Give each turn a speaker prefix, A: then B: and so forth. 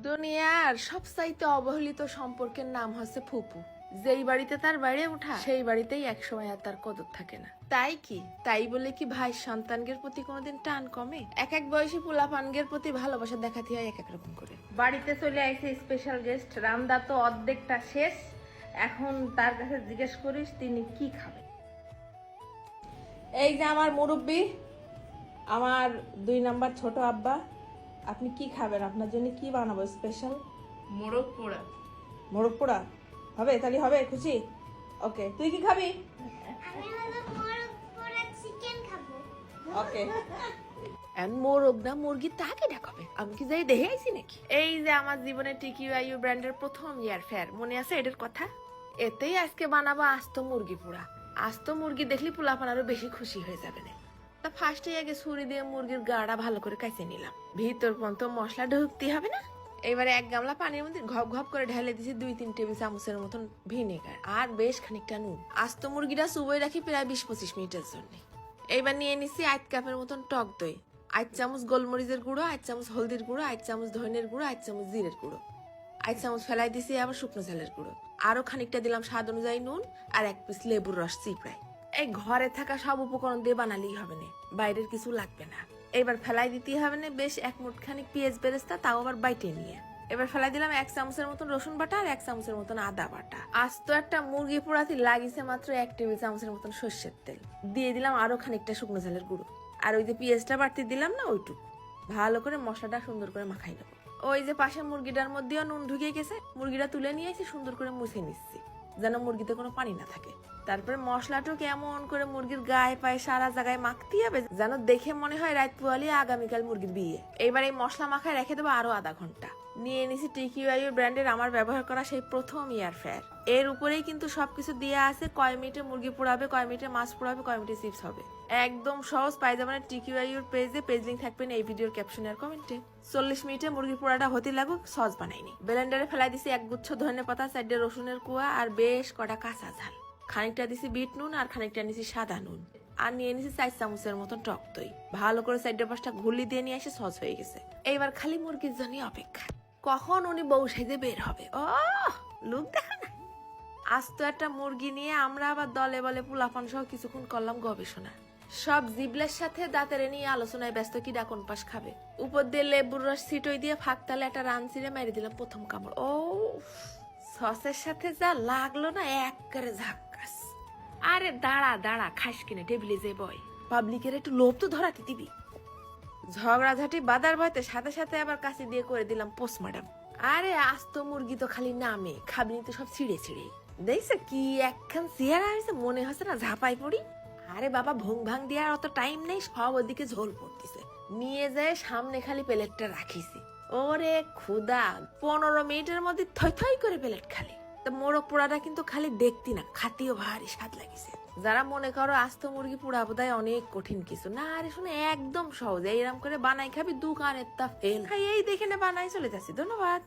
A: দুনিয়ার সবচাইতে অবহেলিত সম্পর্কের নাম হচ্ছে ফুপু। যেই বাড়িতে তার বাইরে ওঠা সেই বাড়িতেই একসময় আর তার কদর থাকে না। তাই বলে কি ভাই সন্তানদের প্রতি কোনোদিন টান কমে? এক এক বয়সী পোলাপানগের প্রতি ভালোবাসা দেখাতে হয় এক এক রকম করে।
B: বাড়িতে চলে আইছে স্পেশাল গেস্ট, রান্না তো অর্ধেকটা শেষ। এখন তার কাছে জিজ্ঞেস করিস তিনি কি খাবে। এই যে আমার মুরব্বি, আমার 2 নাম্বার ছোট আব্বা, আপনি কি খাবেন? আপনার জন্য কি বানাবো স্পেশাল?
A: মোরগ পোড়া।
B: মোরগ পোড়া হবে? তাহলে হবে, খুশি? ওকে, তুই কি খাবি?
C: আমি হলো মোরগ পোড়া চিকেন খাবো।
B: ওকে।
A: মোরগ না মুরগি তাকে ডাকাবে, আমি কি যাই দেখে আইছি নাকি? এই যে আমার জীবনে টিকিউ ব্র্যান্ডের প্রথম ইয়ার ফেয়ার, মনে আছে এটার কথা? এতেই আজকে বানাবো আস্ত মুরগি পোড়া। আস্ত মুরগি দেখলি পোলাপান আরো বেশি খুশি হয়ে যাবে না। তা ফার্স্টে আগে ছুরি দিয়ে মুরগির গাড়া ভালো করে কাইচে নিলাম। ভিতর পর্যন্ত মশলা ঢুকতে হবে না। এবারে 1 গামলা পানির মধ্যে ঘপ ঘপ করে ঢেলে দিয়েছি 2-3 টেবিল চামচের মতন ভিনেগার আর বেশ খানিকটা নুন। আস্ত মুরগিটা চুবোই রাখি প্রায় 20-25 মিনিটের জন্য। এইবার নিয়ে নিছি 1 কাপের মতন টক দই, 1 চামচ গোলমরিচের গুঁড়ো, 1 চামচ হলদির গুঁড়ো, 1 চামচ ধনের গুঁড়ো, 1 চামচ জিরের গুঁড়ো, 1 চামচ ফেলাই দিছি আবার শুকনো ঝালের গুঁড়ো। আরো খানিকটা দিলাম স্বাদ অনুযায়ী নুন আর 1 পিস লেবুর রস চিপড়াই। এই ঘরে থাকা সব উপকরণ দিয়ে বানালেই হবে না, বাইরের কিছু লাগবে না। এবার ফেলাই দিতে হবে না বেশ 1 মুঠ খানিক পেঁয়াজ বেরেস্তা, তাও আবার বাইটে নিয়ে। এবার ফেলাই দিলাম 1 চামচের মতন রসুন বাটা আর 1 চামচের মতন আদা বাটা। আস্ত একটা মুরগি পোড়াতে লাগিছে মাত্র 1 টেবিল চামচের মতন সর্ষের তেল। দিয়ে দিলাম আরো খানিকটা শুকনো ঝালের গুঁড়ো আর ওই যে পেঁয়াজটা বাড়তি দিলাম না ওইটুকু। ভালো করে মশলাটা সুন্দর করে মাখাই নেবো। ওই যে পাশে মুরগিটার মধ্যেও নুন ঢুকে গেছে, মুরগিটা তুলে নিয়ে এসে সুন্দর করে মুছে নিচ্ছি যেন মুরগিতে কোনো পানি না থাকে। তারপরে মশলাটা কেমন করে মুরগির গায়ে পায়ে সারা জায়গায় মাখতে হবে যেন দেখে মনে হয় রাত পোয়ালি আগামীকাল মুরগির বিয়ে। এইবার এই মশলা মাখায় রেখে দেবো আরো আধা ঘন্টা। নিয়ে নিছি টিকিউ ব্র্যান্ডের আমার ব্যবহার করা সেই প্রথম ইয়ার ফেয়ার। এর উপরেই কিন্তু সবকিছু দেয়া আছে, কয় মিনিটে মুরগি পোড়াবে, কয় মিনিটে মাছ পোড়াবে, কয় মিনিটে চিপস হবে। একদম সহজ। পাই যাবেন টিকিউ পেজে, পেজ লিংক থাকবে এই ভিডিওর ক্যাপশনে আর কমেন্টে। 40 মিনিটে মুরগি পোড়াটা হতে লাগুক, সস বানাইনি। ব্লেন্ডারে ফেলাই দিছি 1 গুচ্ছ ধনে পাতা, 4 রসুনের কুয়া আর বেশ কটা কাঁচা ঝাল। খানিকটা দিছি বিট নুন আর খানিকটা নিছি সাদা নুন আর নিয়ে নিছি 4 চামচের মতন টক দই। ভালো করে 4-5টা ঘুলি দিয়ে নিয়ে এসে সস হয়ে গেছে। এইবার খালি মুরগির জন্য অপেক্ষা, কখন উনি বউ সেজে বের হবে। ও লুক দেখা না। আস্ত একটা মুরগি নিয়ে আমরা আবার দলে বলে পোলাপান সহ কিছুক্ষণ করলাম গবেষণা। সব জিবলের সাথে দাঁতের নিয়ে আলোচনায় ব্যস্ত কি কোন পাশ খাবে। উপর দিয়ে লেবুর রস ছিটই দিয়ে ফাঁকতালে একটা রান ছিঁড়ে মেরে দিলাম প্রথম কামড়। ও সসের সাথে যা লাগলো না, একবারে ঝাক্কাস। আরে দাঁড়া খাস কিনে টেবিলে যে বয়, পাবলিকের একটু লোভ তো ধরাতে দিবি। ঝগড়াঝাটি বাদার ভয়তে সাথে সাথে আবার কাছে দিয়ে করে দিলাম পোস্টমার্টম। আরে আস্ত মুরগি তো খালি নামে, খাবিনি তো সব ছিঁড়ে দেখছে কি একখান চেহারা হয়েছে, মনে হচ্ছে না ঝাঁপাই পড়ি। আরে বাবা ভং ভাং দেওয়ার অত টাইম নেই, সব ওদিকে ঝোল পড়তেছে। নিয়ে যায় সামনে খালি প্লেটটা রাখিছি। ওরে খুদা, 15 মিনিটের মধ্যে থই থই করে প্লেট খালি। তা মোরগ পোড়াটা কিন্তু খালি দেখতি না, খাতিও ভারী স্বাদ লাগিছে। যারা মনে করো আস্ত মুরগি পোড়া বোধহয় অনেক কঠিন কিছু না, আরে শুনে একদম সহজ। এইরকম করে বানাই খাবি, দোকানের তা ফেল। এই দেখে বানাই চলে যাচ্ছি। ধন্যবাদ।